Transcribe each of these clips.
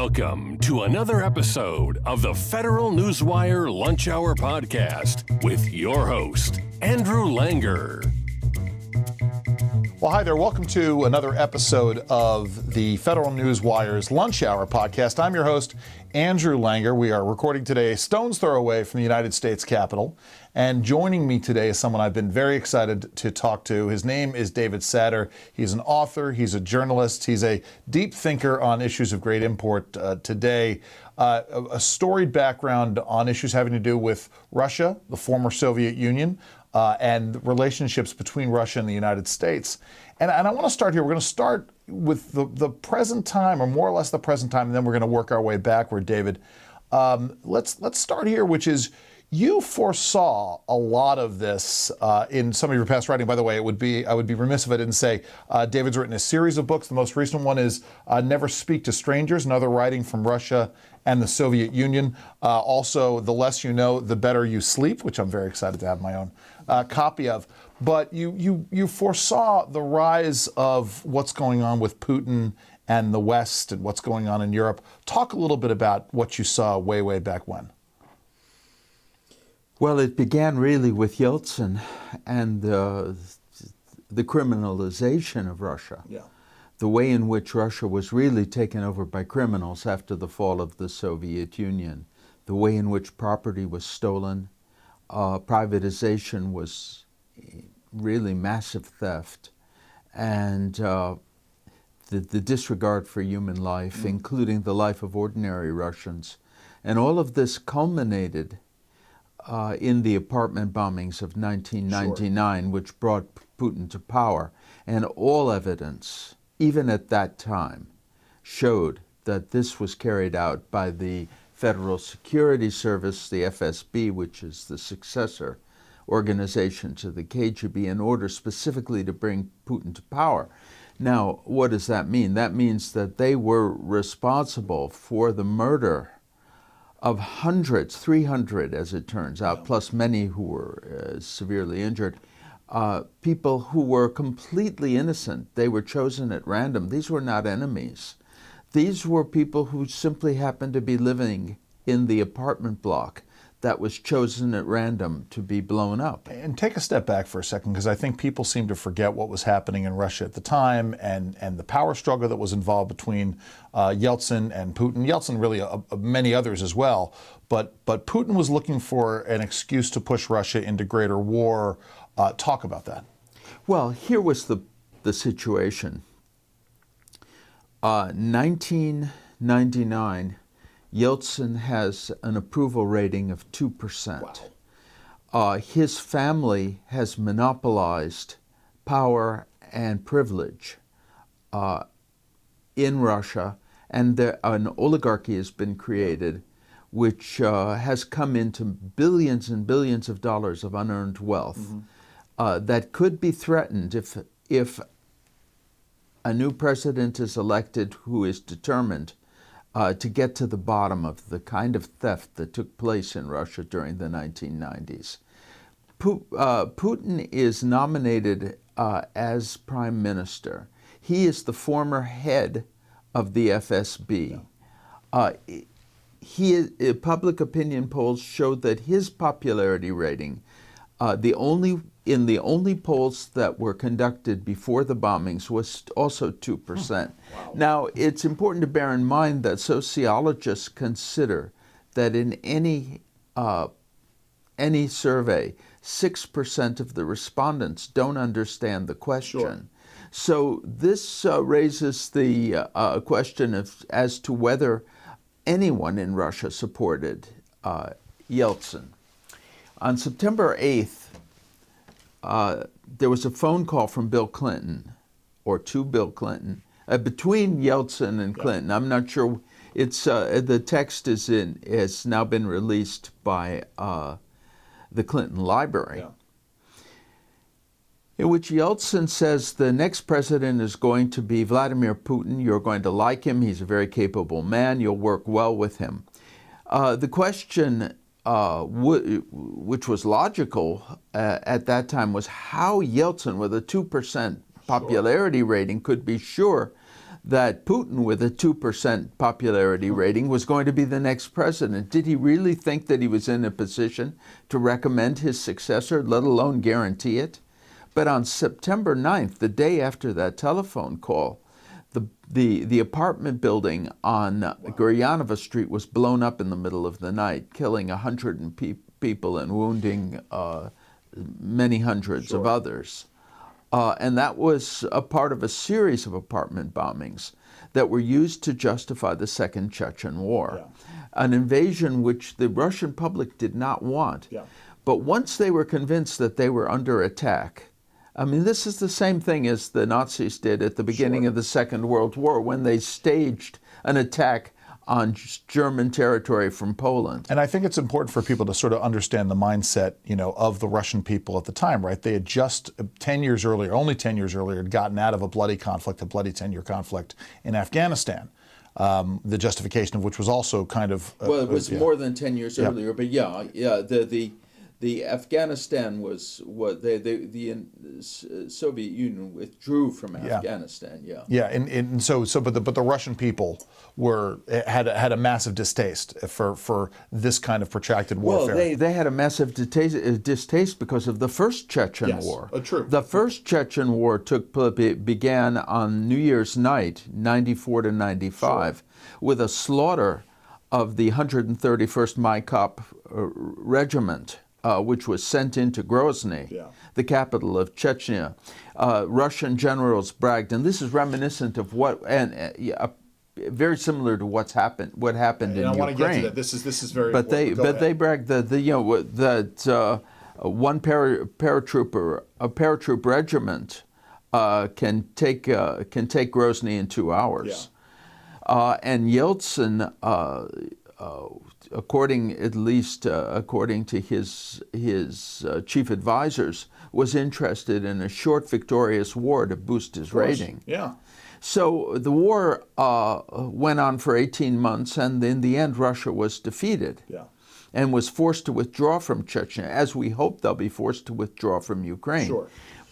Welcome to another episode of the Federal Newswire Lunch Hour Podcast with your host, Andrew Langer. Well, hi there. Welcome to another episode of the Federal Newswire's Lunch Hour Podcast. I'm your host, Andrew Langer. We are recording today a stone's throw away from the United States Capitol. And joining me today is someone I've been very excited to talk to. His name is David Satter. He's an author. He's a journalist. He's a deep thinker on issues of great import today. A storied background on issues having to do with Russia, the former Soviet Union, and relationships between Russia and the United States. And I want to start here. We're going to start with the present time, or more or less the present time, and then we're going to work our way backward, David. Let's start here, which is you foresaw a lot of this in some of your past writing. By the way, I would be remiss if I didn't say David's written a series of books. The most recent one is Never Speak to Strangers, another writing from Russia and the Soviet Union. Also, The Less You Know, The Better You Sleep, which I'm very excited to have my own copy of. But you foresaw the rise of what's going on with Putin and the West and what's going on in Europe. Talk a little bit about what you saw way back when. Well, it began really with Yeltsin and the criminalization of Russia. Yeah. The way in which Russia was really taken over by criminals after the fall of the Soviet Union. The way in which property was stolen. Privatization was really massive theft. And the disregard for human life, including the life of ordinary Russians. And all of this culminated in the apartment bombings of 1999, sure, which brought Putin to power. And all evidence, even at that time, showed that this was carried out by the Federal Security Service, the FSB, which is the successor organization to the KGB, in order specifically to bring Putin to power. Now, what does that mean? That means that they were responsible for the murder of hundreds, 300 as it turns out, plus many who were severely injured, people who were completely innocent. They were chosen at random. These were not enemies. These were people who simply happened to be living in the apartment block that was chosen at random to be blown up. And take a step back for a second, because I think people seem to forget what was happening in Russia at the time and the power struggle that was involved between Yeltsin and Putin. Yeltsin, really, many others as well. But Putin was looking for an excuse to push Russia into greater war. Talk about that. Well, here was the situation. 1999, Yeltsin has an approval rating of 2%. Wow. His family has monopolized power and privilege in Russia, and an oligarchy has been created which has come into billions and billions of dollars of unearned wealth that could be threatened if a new president is elected who is determined to get to the bottom of the kind of theft that took place in Russia during the 1990s. Putin is nominated as prime minister. He is the former head of the FSB. Public opinion polls showed that his popularity rating, in the only polls that were conducted before the bombings, was also 2%. Wow. Now, it's important to bear in mind that sociologists consider that in any survey, 6% of the respondents don't understand the question. Sure. So this raises the question as to whether anyone in Russia supported Yeltsin. On September 8th, there was a phone call from Bill Clinton, or to Bill Clinton, between Yeltsin and Clinton. I'm not sure. It's the text has now been released by the Clinton Library, in which Yeltsin says the next president is going to be Vladimir Putin. You're going to like him. He's a very capable man. You'll work well with him. The question, which was logical at that time, was how Yeltsin, with a 2% popularity rating, could be sure that Putin, with a 2% popularity rating, was going to be the next president. Did he really think that he was in a position to recommend his successor, let alone guarantee it? But on September 9th, the day after that telephone call, the apartment building on Guryanova Street was blown up in the middle of the night, killing 100 people and wounding many hundreds of others. And that was a part of a series of apartment bombings that were used to justify the Second Chechen War, an invasion which the Russian public did not want. But once they were convinced that they were under attack, I mean, this is the same thing as the Nazis did at the beginning of the Second World War when they staged an attack on German territory from Poland. And I think it's important for people to sort of understand the mindset, of the Russian people at the time, right? They had just 10 years earlier, only 10 years earlier, had gotten out of a bloody conflict, a bloody 10-year conflict in Afghanistan. The justification of which was also kind of... well, it was more than 10 years earlier, but the Afghanistan was what the Soviet Union withdrew from Afghanistan. But the Russian people had a massive distaste for this kind of protracted warfare. Well, they had a massive distaste because of the first Chechen War. True. The first Chechen War began on New Year's night, 94 to 95, with a slaughter of the 131st Maikop Regiment, which was sent into Grozny, the capital of Chechnya. Russian generals bragged, and this is reminiscent of very similar to what happened in Ukraine. I want to get to that. This is very. But they bragged that one paratroop regiment can take Grozny in 2 hours, and Yeltsin. According to his chief advisors, was interested in a short victorious war to boost his rating. So the war went on for 18 months, and in the end, Russia was defeated and was forced to withdraw from Chechnya, as we hope they'll be forced to withdraw from Ukraine.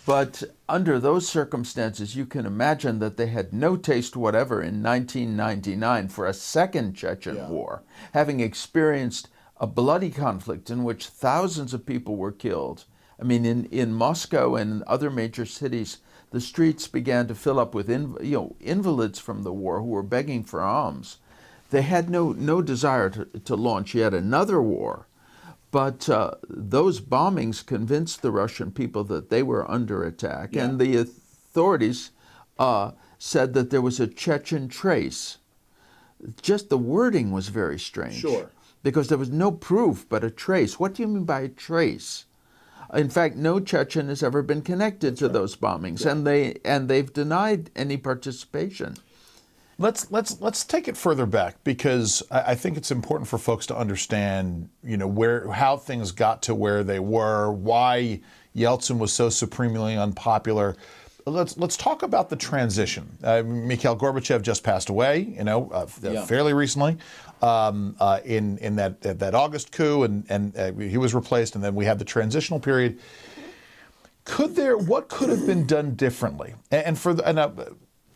But under those circumstances, you can imagine that they had no taste whatever in 1999 for a second Chechen war, having experienced a bloody conflict in which thousands of people were killed. I mean, in Moscow and other major cities, the streets began to fill up with invalids from the war who were begging for alms. They had no desire to launch yet another war. But those bombings convinced the Russian people that they were under attack, and the authorities said that there was a Chechen trace. Just the wording was very strange. Because there was no proof, but a trace. What do you mean by a trace? In fact, no Chechen has ever been connected to those bombings, and they've denied any participation. Let's take it further back, because I think it's important for folks to understand, how things got to where they were, why Yeltsin was so supremely unpopular. Let's talk about the transition. Mikhail Gorbachev just passed away, fairly recently, in that August coup, and he was replaced, and then we had the transitional period. What could have been done differently?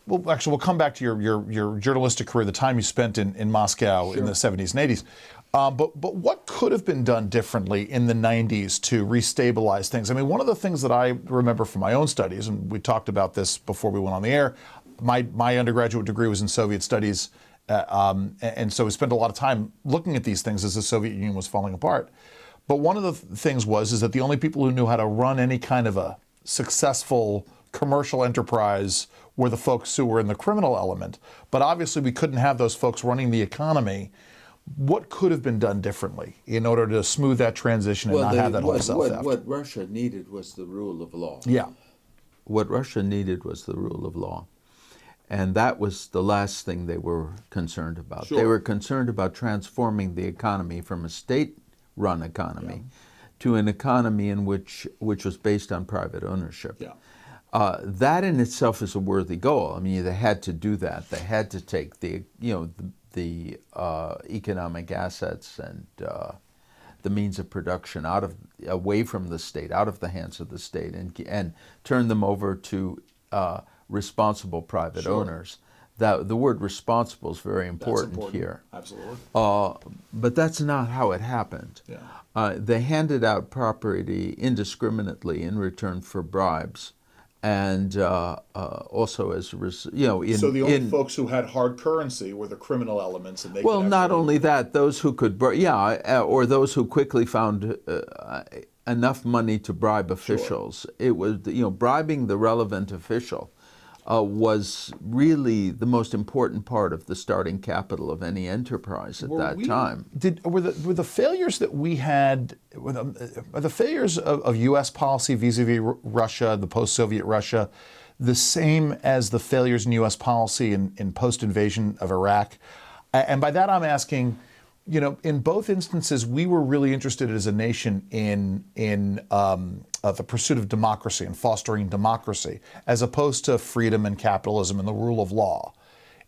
We'll come back to your journalistic career, the time you spent in Moscow in the 70s and 80s. But what could have been done differently in the 90s to restabilize things? I mean, one of the things that I remember from my own studies, and we talked about this before we went on the air, my undergraduate degree was in Soviet studies, and so we spent a lot of time looking at these things as the Soviet Union was falling apart. But one of the things is that the only people who knew how to run any kind of a successful commercial enterprise were the folks who were in the criminal element. But obviously we couldn't have those folks running the economy. What could have been done differently in order to smooth that transition and not have that whole self-theft? What Russia needed was the rule of law. What Russia needed was the rule of law. And that was the last thing they were concerned about. They were concerned about transforming the economy from a state-run economy to an economy in which was based on private ownership. That in itself is a worthy goal. I mean, they had to do that. They had to take the economic assets and the means of production away from the state, out of the hands of the state, and turn them over to responsible private owners. That the word responsible is very important, here. Absolutely. But that's not how it happened. Yeah. They handed out property indiscriminately in return for bribes, and also as so the only folks who had hard currency were the criminal elements, and they well, could not only that, those who could, or those who quickly found enough money to bribe officials. Sure. It was, bribing the relevant official was really the most important part of the starting capital of any enterprise at that time. Were the failures that we had, were the failures of U.S. policy vis-a-vis Russia, the post-Soviet Russia, the same as the failures in U.S. policy in post-invasion of Iraq? And by that I'm asking, in both instances, we were really interested as a nation in the pursuit of democracy and fostering democracy, as opposed to freedom and capitalism and the rule of law.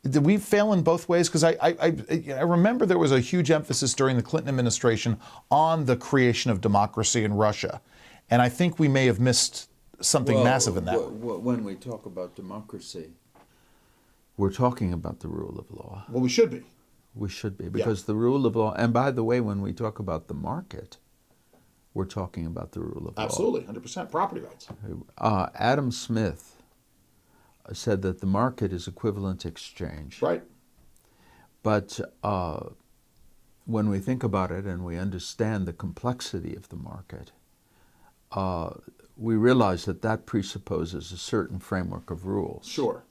Did we fail in both ways? Because I remember there was a huge emphasis during the Clinton administration on the creation of democracy in Russia, and I think we may have missed something massive in that. When we talk about democracy, we're talking about the rule of law. Well, we should be. We should be, because the rule of law, and by the way, when we talk about the market, we're talking about the rule of law. Absolutely, 100%. Property rights. Adam Smith said that the market is equivalent exchange. Right. But when we think about it and we understand the complexity of the market, we realize that that presupposes a certain framework of rules. Sure.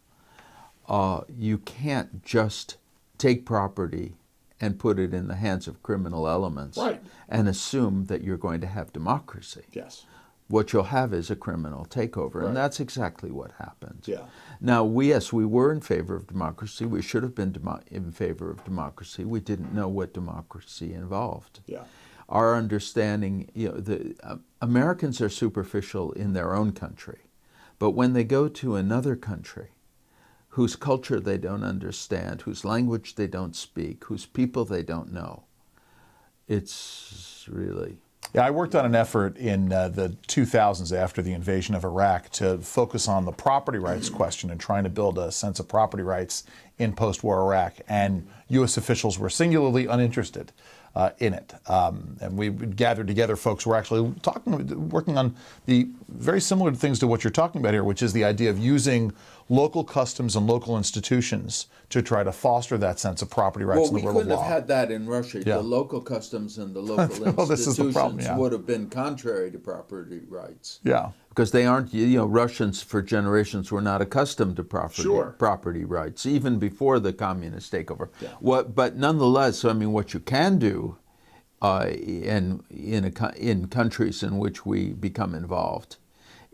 You can't just take property and put it in the hands of criminal elements, right, and assume that you're going to have democracy. Yes. What you'll have is a criminal takeover, right, and that's exactly what happened. Yeah. Now, we were in favor of democracy. We should have been in favor of democracy. We didn't know what democracy involved. Yeah. Our understanding, Americans are superficial in their own country, but when they go to another country, whose culture they don't understand, whose language they don't speak, whose people they don't know, it's really... Yeah, I worked on an effort in the 2000s after the invasion of Iraq to focus on the property rights question and trying to build a sense of property rights in post-war Iraq, and U.S. officials were singularly uninterested in it. And we gathered together folks who were actually working on the very similar things to what you're talking about here, which is the idea of using local customs and local institutions to try to foster that sense of property rights in the rule of law. Well, we couldn't have had that in Russia. Yeah. The local customs and the local institutions this is the problem, yeah, would have been contrary to property rights. Yeah. Because they aren't, Russians for generations were not accustomed to property rights, even before the communist takeover. Yeah. But nonetheless, what you can do in countries in which we become involved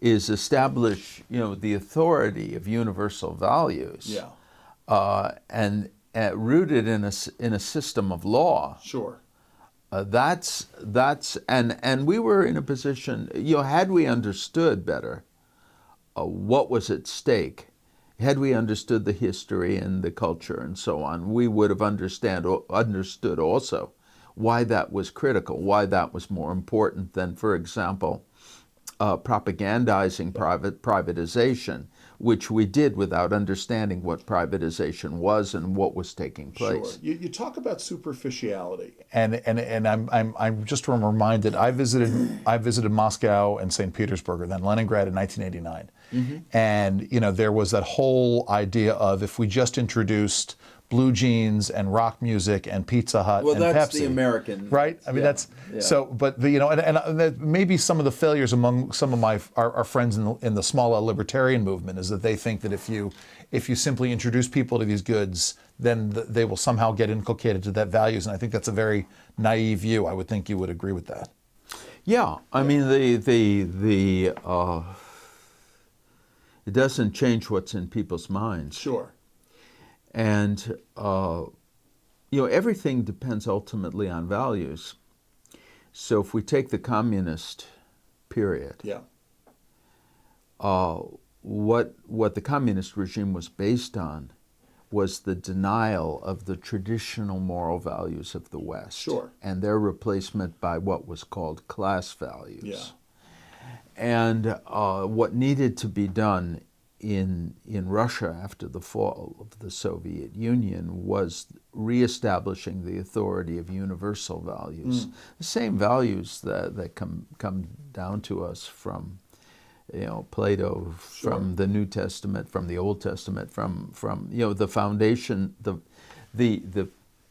is establish, the authority of universal values, and rooted in a system of law. Sure. And we were in a position, had we understood better what was at stake, had we understood the history and the culture and so on, we would have understood also why that was critical, why that was more important than, for example, propagandizing privatization, which we did without understanding what privatization was and what was taking place. Sure. You talk about superficiality, and I'm just reminded. I visited Moscow and St. Petersburg, and then Leningrad in 1989, and there was that whole idea of if we just introduced blue jeans and rock music and Pizza Hut and Pepsi. Well, that's the American, right? That's so. But and maybe some of the failures among some of our friends in the small L libertarian movement is that they think that if you simply introduce people to these goods, then they will somehow get inculcated to that values. And I think that's a very naive view. I would think you would agree with that. Yeah, it doesn't change what's in people's minds. Sure. And, everything depends ultimately on values. So if we take the communist period, what the communist regime was based on was the denial of the traditional moral values of the West. Sure. And their replacement by what was called class values. Yeah. And what needed to be done in Russia after the fall of the Soviet Union was reestablishing the authority of universal values, the same values that come down to us from, you know, Plato, Sure. from the New Testament, from the Old Testament, from you know, the foundation, the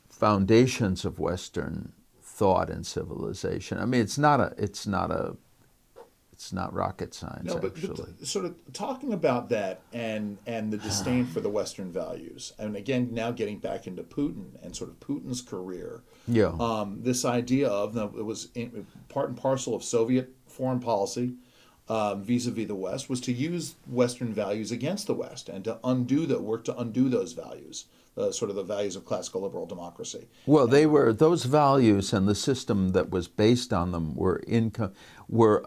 foundations of Western thought and civilization. I mean, it's not rocket science, No, but actually. sort of talking about that and the disdain for the Western values, and again now getting back into Putin and sort of Putin's career. Yeah. This idea of it was part and parcel of Soviet foreign policy vis-a-vis the West was to use Western values against the West and to work to undo those values. Sort of the values of classical liberal democracy. Well, those values and the system that was based on them were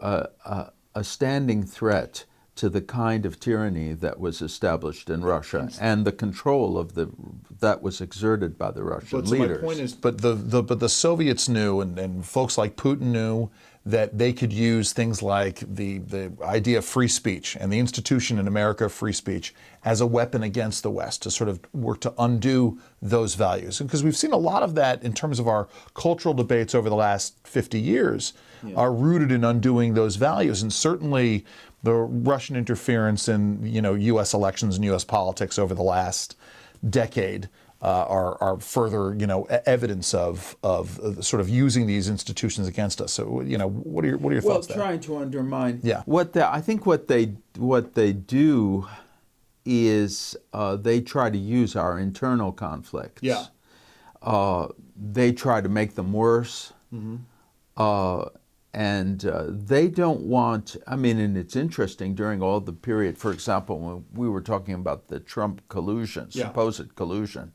a standing threat to the kind of tyranny that was established in Russia and the control that was exerted by the Russian leaders. My point is, but the Soviets knew, and folks like Putin knew, that they could use things like the idea of free speech and the institution in America of free speech as a weapon against the West to sort of work to undo those values. Because we've seen a lot of that in terms of our cultural debates over the last 50 years are rooted in undoing those values. And certainly the Russian interference in, you know, U.S. elections and U.S. politics over the last decade are further, you know, evidence of sort of using these institutions against us. So, you know, what are your thoughts there? Well, trying to undermine. Yeah. I think what they do is they try to use our internal conflicts. Yeah. They try to make them worse. And they don't want, I mean, and it's interesting during all the period, for example, when we were talking about the Trump collusion, supposed collusion,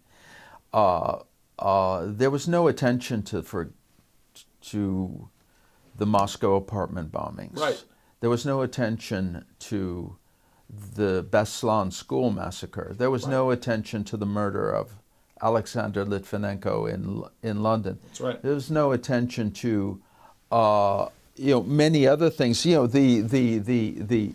there was no attention to the Moscow apartment bombings. Right. There was no attention to the Beslan school massacre. There was no attention to the murder of Alexander Litvinenko in London. That's right. There was no attention to you know, many other things. You know, the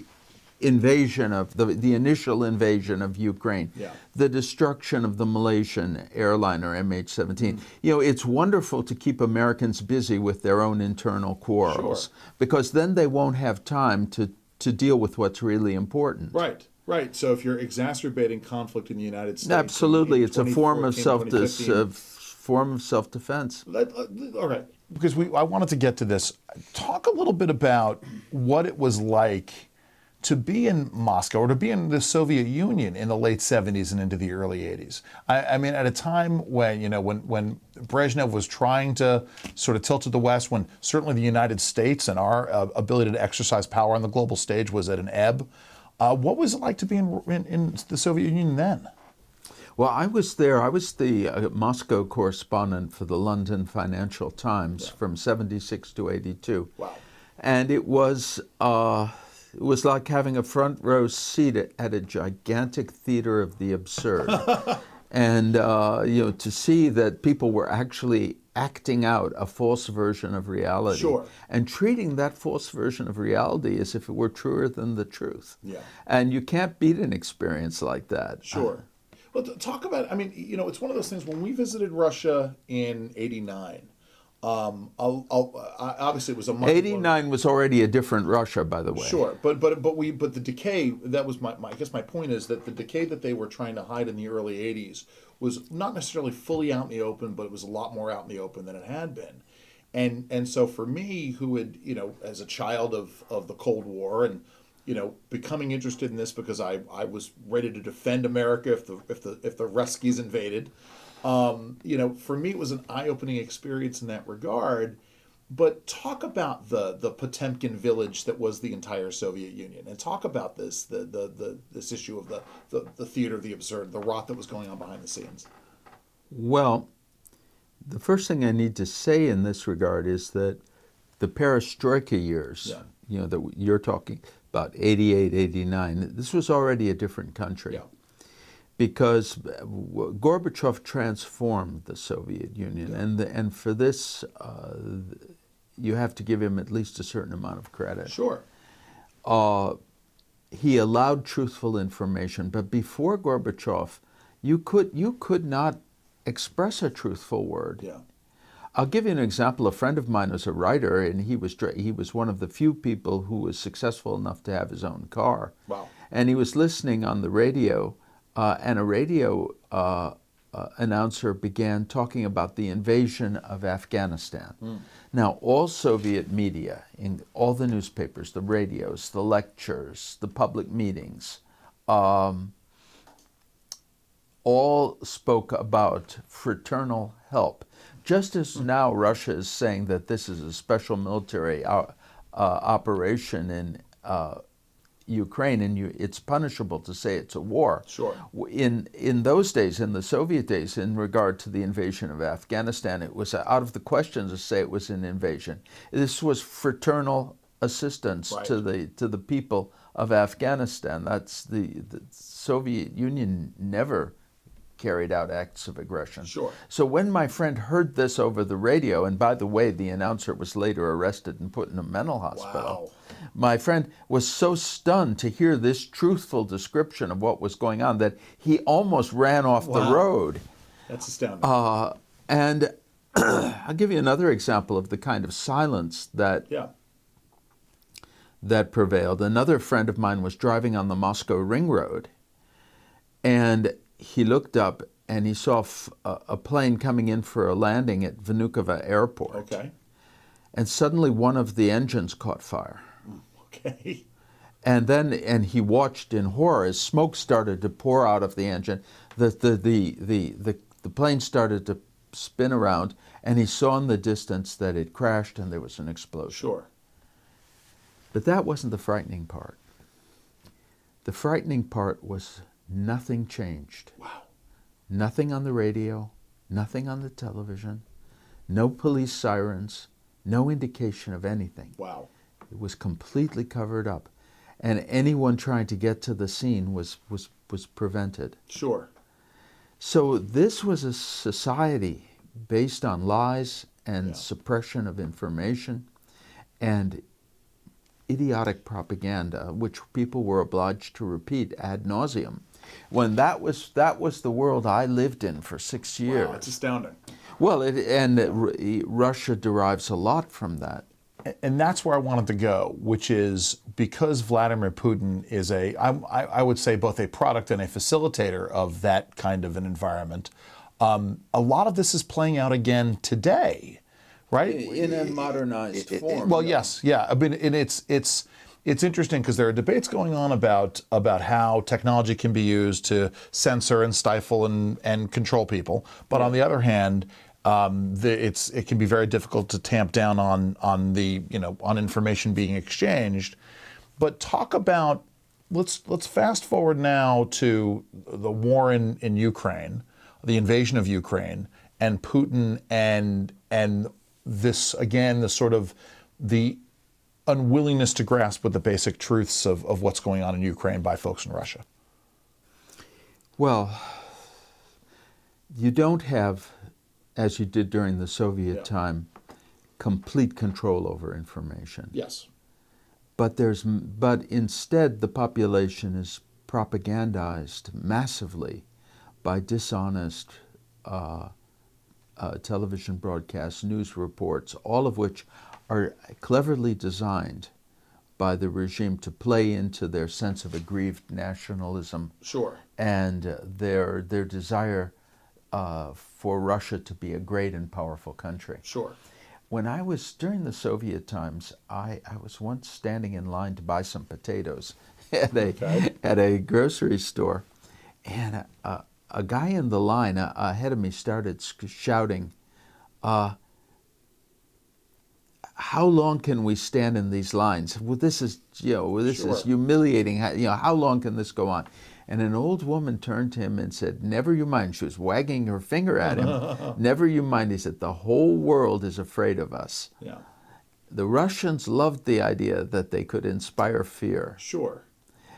invasion of the initial invasion of Ukraine, the destruction of the Malaysian airliner MH17. You know, it's wonderful to keep Americans busy with their own internal quarrels because then they won't have time to deal with what's really important. Right. Right. So if you're exacerbating conflict in the United States, absolutely, it's a form of self-defense. All right. Because I wanted to get to this. Talk a little bit about what it was like to be in Moscow or to be in the Soviet Union in the late 70s and into the early 80s. I mean, at a time when, you know, when Brezhnev was trying to sort of tilt to the West, when certainly the United States and our ability to exercise power on the global stage was at an ebb. What was it like to be in the Soviet Union then? Well, I was there. I was the Moscow correspondent for the London Financial Times from '76 to '82. Wow! And it was like having a front row seat at a gigantic theater of the absurd, and you know, to see that people were actually acting out a false version of reality, and treating that false version of reality as if it were truer than the truth. Yeah. And you can't beat an experience like that. Sure. Well, talk about, I mean, you know, it's one of those things, when we visited Russia in '89, obviously it was a much... '89 was already a different Russia, by the way. Sure, but the decay, that was I guess my point is that the decay that they were trying to hide in the early '80s was not necessarily fully out in the open, but it was a lot more out in the open than it had been. And so for me, who had, you know, as a child of the Cold War and, you know, becoming interested in this because I was ready to defend America if the Ruskies invaded. You know, for me it was an eye-opening experience in that regard. But talk about the Potemkin village that was the entire Soviet Union, and talk about this this issue of the theater of the absurd, the rot that was going on behind the scenes. Well, the first thing I need to say in this regard is that the perestroika years, you know, that you're talking about, '88, '89, this was already a different country. Yeah. Because Gorbachev transformed the Soviet Union, and for this, you have to give him at least a certain amount of credit. Sure. he allowed truthful information, but before Gorbachev, you could not express a truthful word. Yeah. I'll give you an example. A friend of mine was a writer, and he was one of the few people who was successful enough to have his own car. Wow. And he was listening on the radio, and a radio announcer began talking about the invasion of Afghanistan. Now, all Soviet media, in all the newspapers, the radios, the lectures, the public meetings, all spoke about fraternal help. Just as now Russia is saying that this is a special military operation in Ukraine, and it's punishable to say it's a war. Sure. In those days, in the Soviet days, in regard to the invasion of Afghanistan, it was out of the question to say it was an invasion. This was fraternal assistance Right. to the people of Afghanistan. That's the Soviet Union never carried out acts of aggression. Sure. So when my friend heard this over the radio, and by the way, the announcer was later arrested and put in a mental hospital. Wow. My friend was so stunned to hear this truthful description of what was going on that he almost ran off the road. That's astounding. And I'll give you another example of the kind of silence that that prevailed. Another friend of mine was driving on the Moscow Ring Road, and he looked up and he saw a plane coming in for a landing at Vnukovo Airport. Okay. And suddenly one of the engines caught fire. Okay. And he watched in horror as smoke started to pour out of the engine. The plane started to spin around, and he saw in the distance that it crashed and there was an explosion. Sure. But that wasn't the frightening part. The frightening part was nothing changed. Wow. Nothing on the radio, nothing on the television, no police sirens, no indication of anything. Wow. It was completely covered up, and anyone trying to get to the scene was prevented. Sure. So this was a society based on lies and suppression of information and idiotic propaganda, which people were obliged to repeat ad nauseum. When that was the world I lived in for 6 years. Wow, it's astounding. Well, Russia derives a lot from that. And that's where I wanted to go, which is because Vladimir Putin is I would say both a product and a facilitator of that kind of an environment. A lot of this is playing out again today, right? In a modernized form. Well, yes, yeah. I mean, and it's interesting because there are debates going on about how technology can be used to censor and stifle and control people. But on the other hand, it can be very difficult to tamp down on information being exchanged. But talk about let's fast forward now to the war in Ukraine, the invasion of Ukraine, and Putin and this again, the sort of the unwillingness to grasp with the basic truths of what's going on in Ukraine by folks in Russia. Well, you don't have, as you did during the Soviet time, complete control over information. Yes. But instead the population is propagandized massively by dishonest television broadcasts, news reports, all of which are cleverly designed by the regime to play into their sense of aggrieved nationalism. Sure. And their desire for Russia to be a great and powerful country. Sure. When I was, during the Soviet times, I was once standing in line to buy some potatoes at a grocery store, and a guy in the line ahead of me started shouting, how long can we stand in these lines? Well, this is, is humiliating. How long can this go on? And an old woman turned to him and said, never you mind. She was wagging her finger at him. Never you mind. He said, the whole world is afraid of us. Yeah. The Russians loved the idea that they could inspire fear. Sure.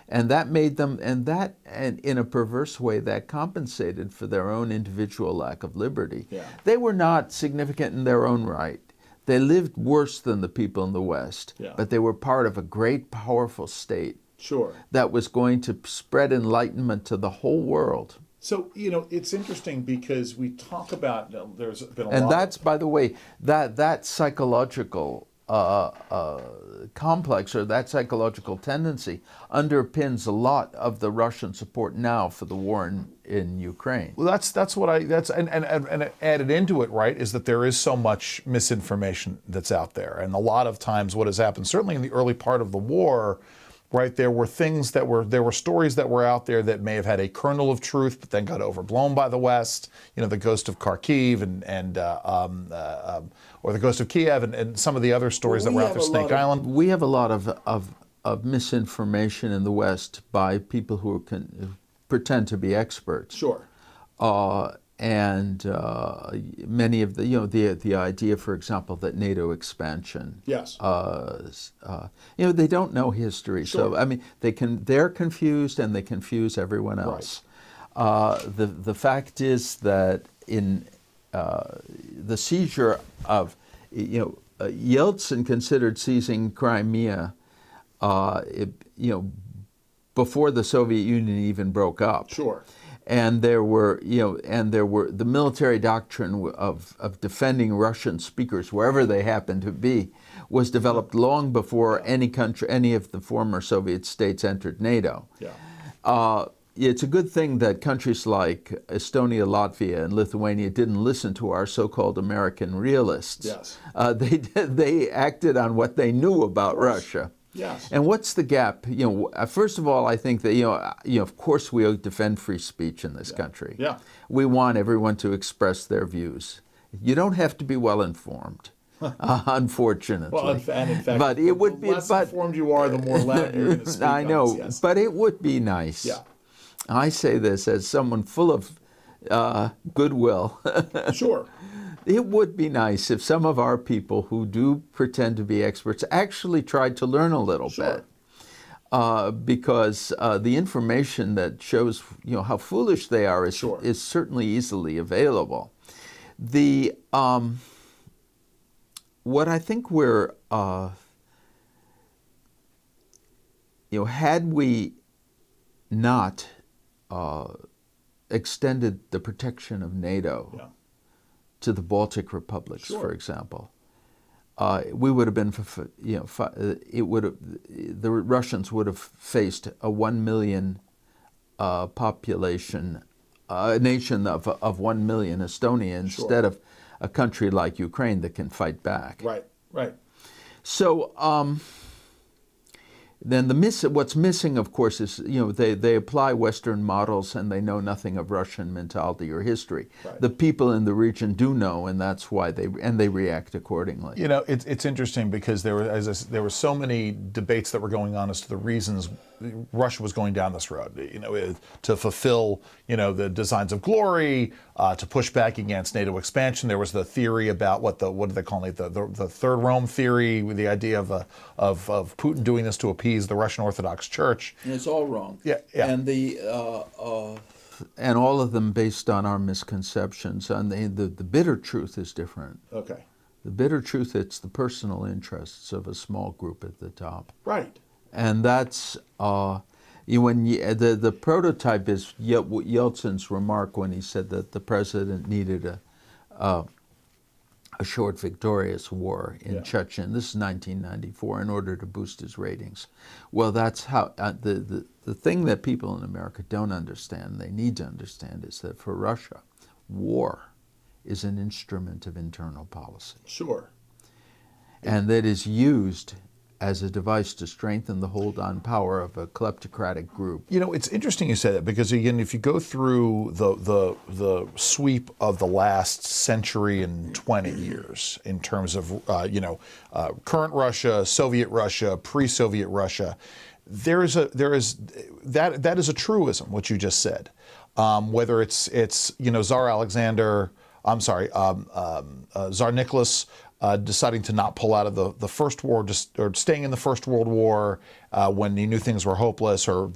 And that made them, and in a perverse way, that compensated for their own individual lack of liberty. Yeah. They were not significant in their own right. They lived worse than the people in the West, but they were part of a great, powerful state. Sure. That was going to spread enlightenment to the whole world. So, it's interesting because we talk about, there's been a lot. And that's, by the way, that psychological complex, or that psychological tendency, underpins a lot of the Russian support now for the war in Ukraine. Well, and added into it, right, is that there is so much misinformation that's out there. And a lot of times what has happened, certainly in the early part of the war, right, there were stories that were out there that may have had a kernel of truth, but then got overblown by the West. The ghost of Kharkiv or the ghost of Kiev, and some of the other stories that were out there, Snake Island. We have a lot of misinformation in the West by people who pretend to be experts. Sure. And many of the idea, for example, that NATO expansion. Yes. They don't know history, Sure. so I mean they're confused and they confuse everyone else. Right. The fact is that in the seizure of, Yeltsin considered seizing Crimea, before the Soviet Union even broke up. Sure. And there were the military doctrine of defending Russian speakers wherever they happened to be was developed long before any of the former Soviet states entered NATO. Yeah. It's a good thing that countries like Estonia, Latvia, and Lithuania didn't listen to our so-called American realists. Yes. They acted on what they knew about Russia. Yes. And what's the gap? First of all, I think that of course we defend free speech in this country. Yeah. We want everyone to express their views. You don't have to be well informed, unfortunately. Well, and in fact, but it would the less informed you are, the more loud you're going to speak. I know, on this, yes. But it would be nice. Yeah. I say this as someone full of goodwill. Sure. It would be nice if some of our people who do pretend to be experts actually tried to learn a little bit. Because the information that shows how foolish they are is certainly easily available. What I think we're had we not extended the protection of NATO to the Baltic republics, for example, we would have been, the Russians would have faced a 1 million population, a nation of 1 million, Estonia, instead of a country like Ukraine that can fight back. Right, right. So then what's missing, of course, is they apply Western models and they know nothing of Russian mentality or history. Right. The people in the region do know, and that's why they react accordingly. It's interesting because there were so many debates that were going on as to the reasons Russia was going down this road. To fulfill the designs of glory, to push back against NATO expansion. There was the theory about what do they call it, the Third Rome theory, with the idea of Putin doing this to appease the Russian Orthodox Church. And it's all wrong. Yeah, yeah. And and all of them based on our misconceptions. And the bitter truth is different. Okay. The bitter truth, it's the personal interests of a small group at the top. Right. And that's the prototype is Yeltsin's remark when he said that the president needed a short victorious war in Chechen. This is 1994, in order to boost his ratings. Well, that's how the thing that people in America don't understand, they need to understand, is that for Russia, war is an instrument of internal policy. Sure. And that is used as a device to strengthen the hold on power of a kleptocratic group. It's interesting you say that, because again, if you go through the sweep of the last century and 20 years in terms of current Russia, Soviet Russia, pre-Soviet Russia, that is a truism, what you just said. Whether it's Tsar Nicholas deciding to not pull out of the First War, or staying in the First World War when he knew things were hopeless, or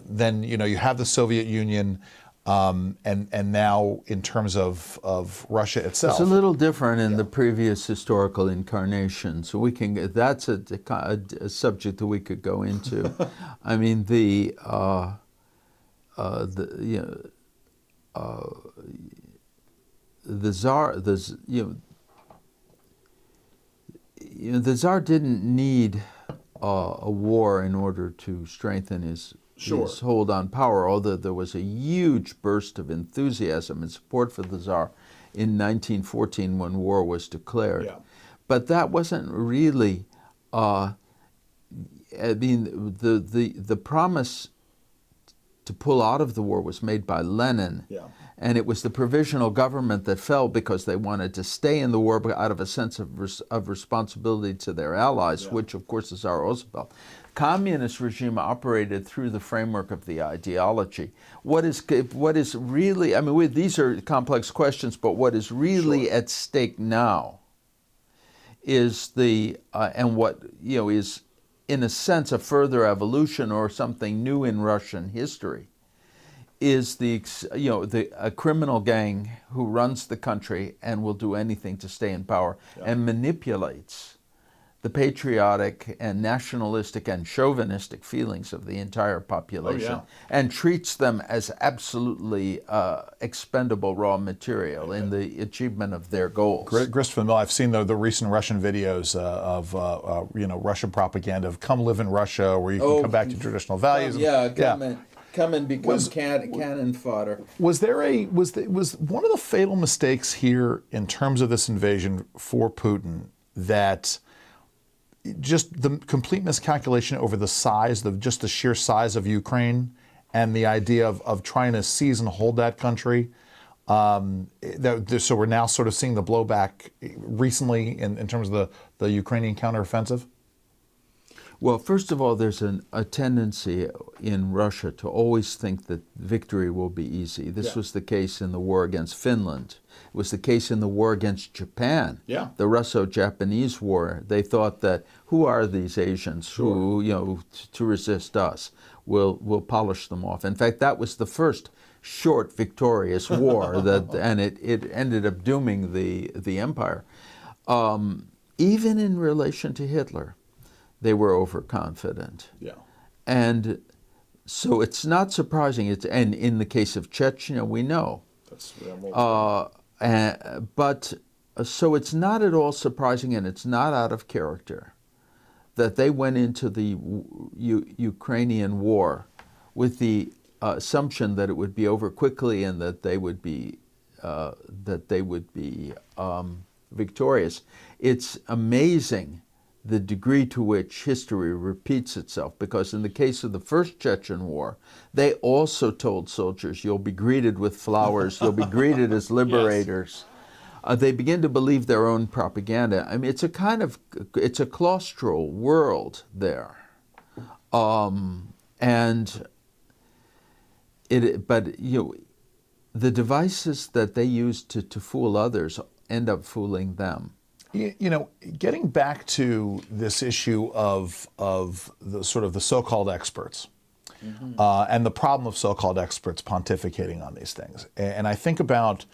then you have the Soviet Union and now in terms of Russia itself. It's a little different in the previous historical incarnation. So we can, that's a subject that we could go into. I mean, the Tsar, the Tsar didn't need a war in order to strengthen his hold on power, although there was a huge burst of enthusiasm and support for the Tsar in 1914 when war was declared. Yeah. But that wasn't really, I mean, the promise to pull out of the war was made by Lenin. Yeah. And it was the provisional government that fell because they wanted to stay in the war out of a sense of responsibility to their allies, which of course is Tsar Roosevelt. Communist regime operated through the framework of the ideology. What is really, I mean, these are complex questions, but what is really at stake now is and what, is in a sense a further evolution or something new in Russian history, is a criminal gang who runs the country and will do anything to stay in power and manipulates the patriotic and nationalistic and chauvinistic feelings of the entire population and treats them as absolutely expendable raw material in the achievement of their goals. Grist from the Mill, I've seen the recent Russian videos of Russian propaganda of come live in Russia where you can come back to traditional values. Come and become cannon fodder. Was one of the fatal mistakes here in terms of this invasion for Putin that just the complete miscalculation over the size, just the sheer size of Ukraine and the idea of trying to seize and hold that country? So we're now sort of seeing the blowback recently in terms of the Ukrainian counteroffensive? Well, first of all, there's a tendency in Russia to always think that victory will be easy. This was the case in the war against Finland. It was the case in the war against Japan, the Russo-Japanese War. They thought that, who are these Asians who, to resist us? We'll polish them off. In fact, that was the first short victorious war, and it ended up dooming the empire. Even in relation to Hitler, they were overconfident. And so it's not surprising. And in the case of Chechnya, we know. So it's not at all surprising, and it's not out of character that they went into the Ukrainian war with the assumption that it would be over quickly and that they would be victorious. It's amazing the degree to which history repeats itself, because in the case of the first Chechen War, they also told soldiers, you'll be greeted with flowers, you'll be greeted as liberators. They begin to believe their own propaganda. I mean, it's a claustral world there. But the devices that they use to fool others end up fooling them. Getting back to this issue of the sort of the so-called experts and the problem of so-called experts pontificating on these things, and I think about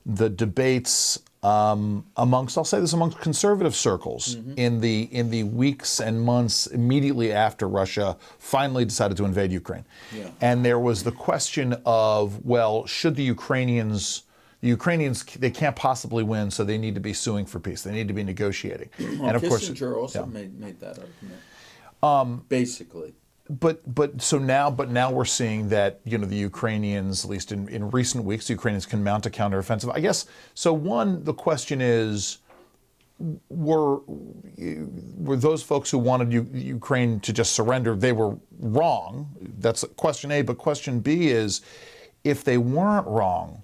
the debates amongst conservative circles in the weeks and months immediately after Russia finally decided to invade Ukraine, and there was the question of, well, should the Ukrainians, they can't possibly win, so they need to be suing for peace. They need to be negotiating. Well, and of Kissinger course, also made that argument. Basically. But now we're seeing that the Ukrainians, at least in recent weeks, the Ukrainians can mount a counteroffensive. I guess so. The question is, were those folks who wanted Ukraine to just surrender? They were wrong. That's question A. But question B is, if they weren't wrong,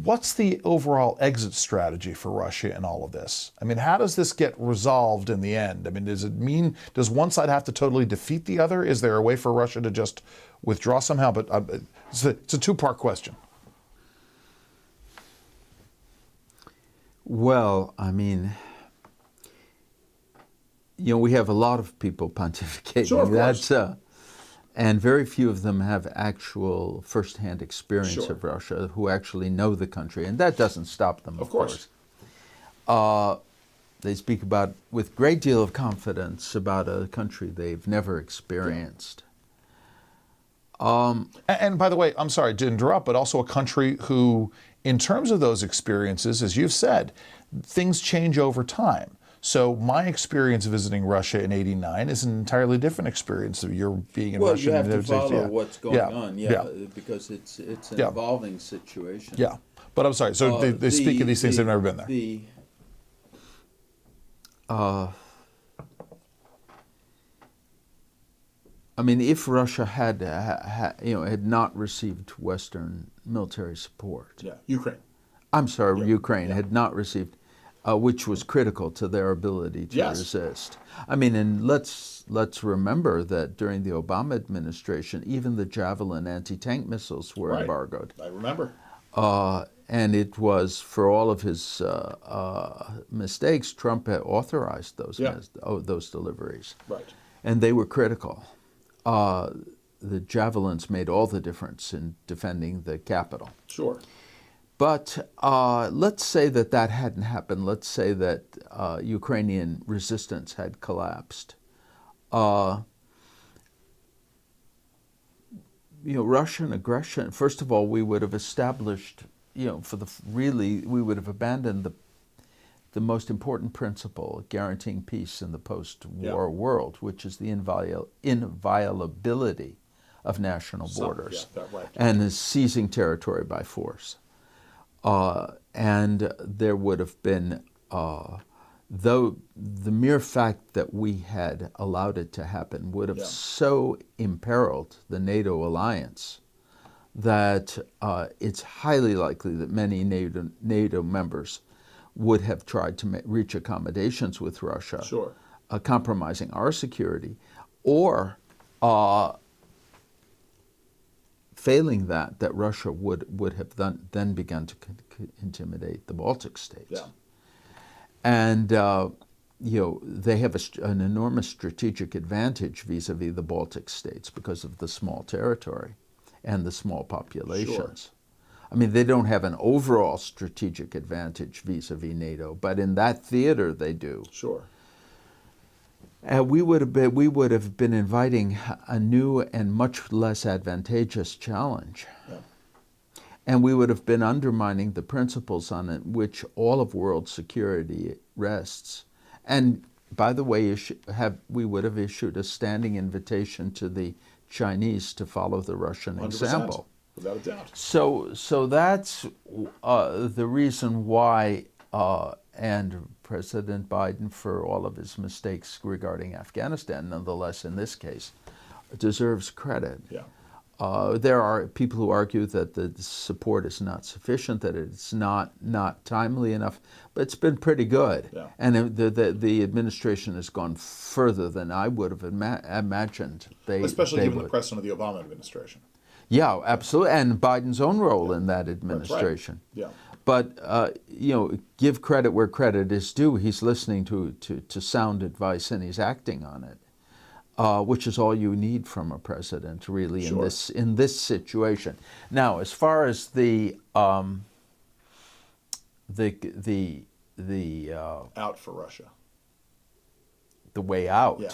what's the overall exit strategy for Russia in all of this? I mean, how does this get resolved in the end? I mean, does one side have to totally defeat the other? Is there a way for Russia to just withdraw somehow? But it's a two-part question. Well, I mean, we have a lot of people pontificating. Sure, of course. And very few of them have actual first-hand experience Sure. of Russia, who actually know the country, and that doesn't stop them, Of course. They speak about, with great deal of confidence, about a country they've never experienced. And by the way, I'm sorry to interrupt, but also a country who, in terms of those experiences, as you've said, things change over time. So my experience visiting Russia in '89 is an entirely different experience of your being in Russia. Well, you have to follow yeah. what's going on, because it's an evolving situation. Yeah, but I'm sorry. So they speak of these things. They've never been there. I mean, if Russia had not received Western military support, Ukraine. I'm sorry, Ukraine had not received, which was critical to their ability to resist. I mean, and let's remember that during the Obama administration, even the Javelin anti-tank missiles were embargoed. I remember. And it was, for all of his mistakes, Trump had authorized those deliveries. Right. And they were critical. The Javelins made all the difference in defending the capital. Sure. But let's say that hadn't happened. Let's say that Ukrainian resistance had collapsed. Russian aggression, first of all, we would have established, we would have abandoned the most important principle guaranteeing peace in the post-war world, which is the inviolability of national borders and seizing territory by force. And there would have been, though the mere fact that we had allowed it to happen would have so imperiled the NATO alliance that it's highly likely that many NATO members would have tried to reach accommodations with Russia, compromising our security, or failing that Russia would have then begun to intimidate the Baltic states. Yeah. And they have an enormous strategic advantage vis-a-vis the Baltic states because of the small territory and the small populations. I mean, they don't have an overall strategic advantage vis-a-vis NATO, but in that theater they do. Sure. We would have been inviting a new and much less advantageous challenge. Yeah. And we would have been undermining the principles on which all of world security rests. And by the way, we would have issued a standing invitation to the Chinese to follow the Russian 100%, example. without a doubt. So that's the reason why, and President Biden, for all of his mistakes regarding Afghanistan, nonetheless, in this case, deserves credit. Yeah. There are people who argue that the support is not sufficient, that it's not timely enough, but it's been pretty good. Yeah. And the administration has gone further than I would have imagined. Especially given the precedent of the Obama administration. Yeah, absolutely, and Biden's own role in that administration. That's right. Yeah. But give credit where credit is due. He's listening to sound advice and he's acting on it. Which is all you need from a president, really, in this situation. Now, as far as the out for Russia, the way out. Yeah.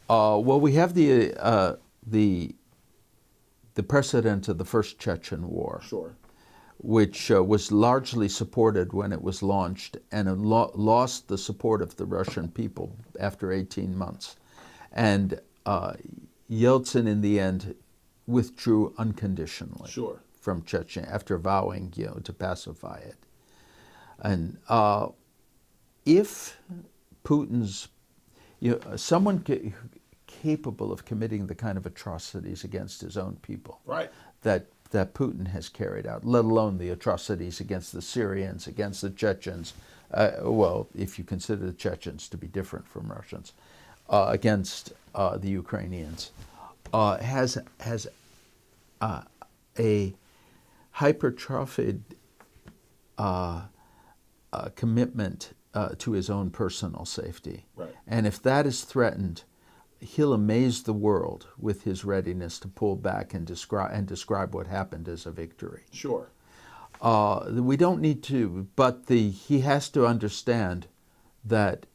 Well, we have the precedent of the First Chechen War. Sure. Which was largely supported when it was launched, and it lost the support of the Russian people after 18 months. And Yeltsin, in the end, withdrew unconditionally from Chechnya after vowing, to pacify it. And if Putin's, someone capable of committing the kind of atrocities against his own people, that Putin has carried out, let alone the atrocities against the Syrians, against the Chechens, well, if you consider the Chechens to be different from Russians, against the Ukrainians, has a hypertrophied commitment to his own personal safety. Right. And if that is threatened, he'll amaze the world with his readiness to pull back and describe what happened as a victory. Sure. We don't need to, but he has to understand that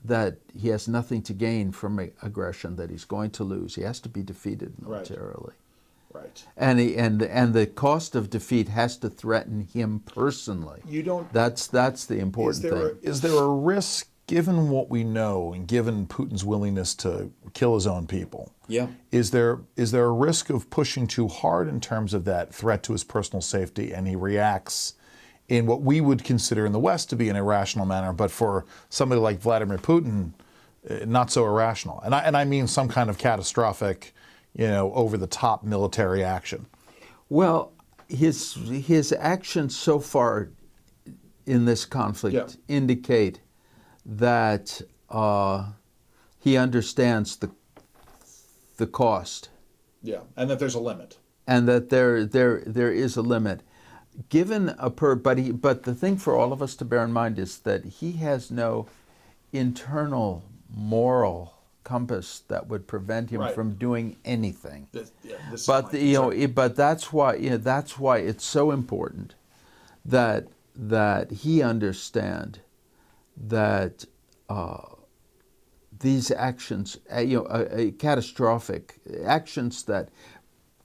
that he has nothing to gain from aggression, that he's going to lose. He has to be defeated militarily. Right. And the cost of defeat has to threaten him personally. You don't. That's the important thing. Is there a risk, given what we know and given Putin's willingness to kill his own people? Yeah. Is there a risk of pushing too hard in terms of that threat to his personal safety, and he reacts in what we would consider in the West to be an irrational manner, but for somebody like Vladimir Putin, not so irrational? And I mean some kind of catastrophic, over-the-top military action. Well, his actions so far in this conflict indicate that he understands the cost. Yeah, and that there's a limit. And that there is a limit. But the thing for all of us to bear in mind is that he has no internal moral compass that would prevent him from doing anything. But that's why it's so important that he understand that these actions, catastrophic actions that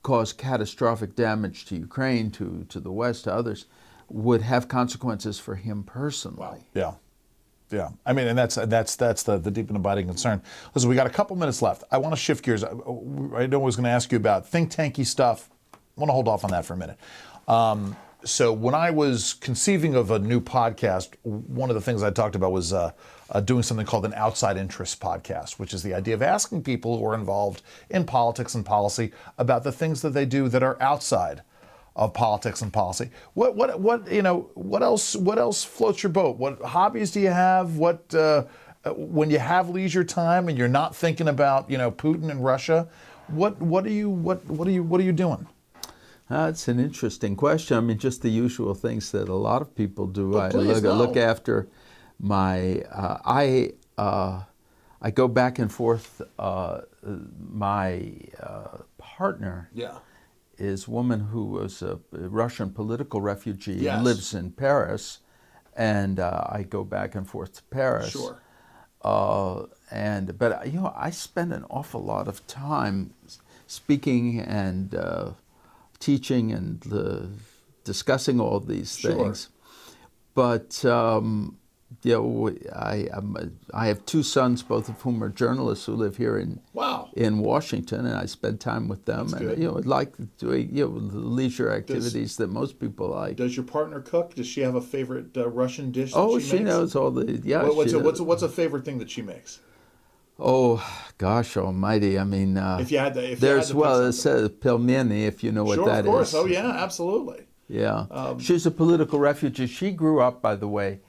cause catastrophic damage to Ukraine, to the West, to others, would have consequences for him personally. Wow. Yeah. Yeah, I mean, and that's the deep and abiding concern. Listen, we got a couple minutes left. I want to shift gears. I know I was going to ask you about think tanky stuff. I want to hold off on that for a minute. So when I was conceiving of a new podcast, one of the things I talked about was doing something called an outside interest podcast, which is the idea of asking people who are involved in politics and policy about the things that they do that are outside of politics and policy. What else floats your boat? What hobbies do you have? When you have leisure time and you're not thinking about Putin and Russia, what are you doing? That's an interesting question. I mean, just the usual things that a lot of people do. I look after my. I go back and forth. My partner. Yeah. Is a woman who was a Russian political refugee and lives in Paris, and I go back and forth to Paris. Sure. But I spend an awful lot of time speaking and teaching and discussing all these things. But I have two sons, both of whom are journalists who live here in Washington, and I spend time with them. That's and good. like doing the leisure activities that most people like. Does your partner cook? Does she have a favorite Russian dish? That she knows all the What's a favorite thing that she makes? Oh gosh Almighty! I mean, if you had to, it says pelmeni, if you know what that is. Sure, of course. Oh yeah, absolutely. Yeah, she's a political refugee. She grew up, by the way,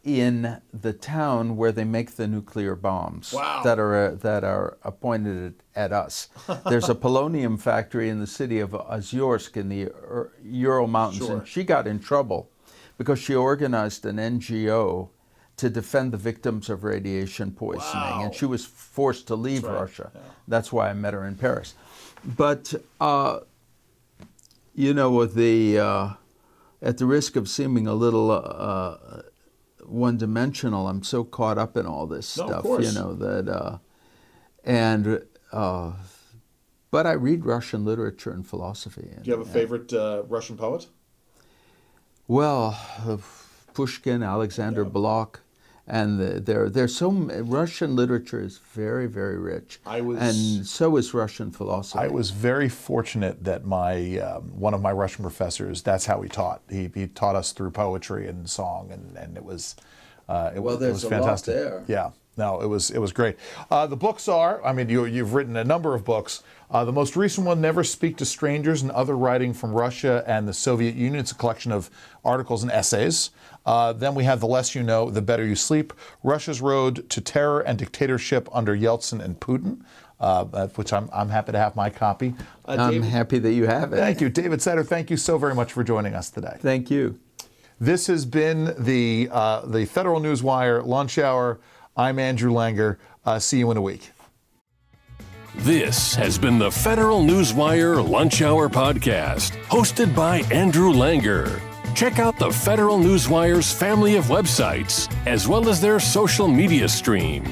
in the town where they make the nuclear bombs that are pointed at us. There's a polonium factory in the city of Ozyorsk in the Ural Mountains, and she got in trouble because she organized an NGO to defend the victims of radiation poisoning, and she was forced to leave Russia. Yeah. That's why I met her in Paris. But at the risk of seeming a little one-dimensional, I'm so caught up in all this stuff, but I read Russian literature and philosophy. Do you have a favorite Russian poet? Well, Pushkin, Alexander Blok, and there's so Russian literature is very, very rich, and so is Russian philosophy. I was very fortunate that my one of my Russian professors, that's how he taught. He taught us through poetry and song, and it was fantastic. A lot there. Yeah. No, it was great. The books are, I mean, you've written a number of books. The most recent one, Never Speak to Strangers and Other Writing from Russia and the Soviet Union. It's a collection of articles and essays. Then we have The Less You Know, The Better You Sleep, Russia's Road to Terror and Dictatorship under Yeltsin and Putin, which I'm happy to have my copy. I'm happy that you have it. Thank you. David Setter, thank you so very much for joining us today. Thank you. This has been the Federal Newswire Lunch Hour. I'm Andrew Langer. See you in a week. This has been the Federal Newswire Lunch Hour Podcast, hosted by Andrew Langer. Check out the Federal Newswire's family of websites, as well as their social media stream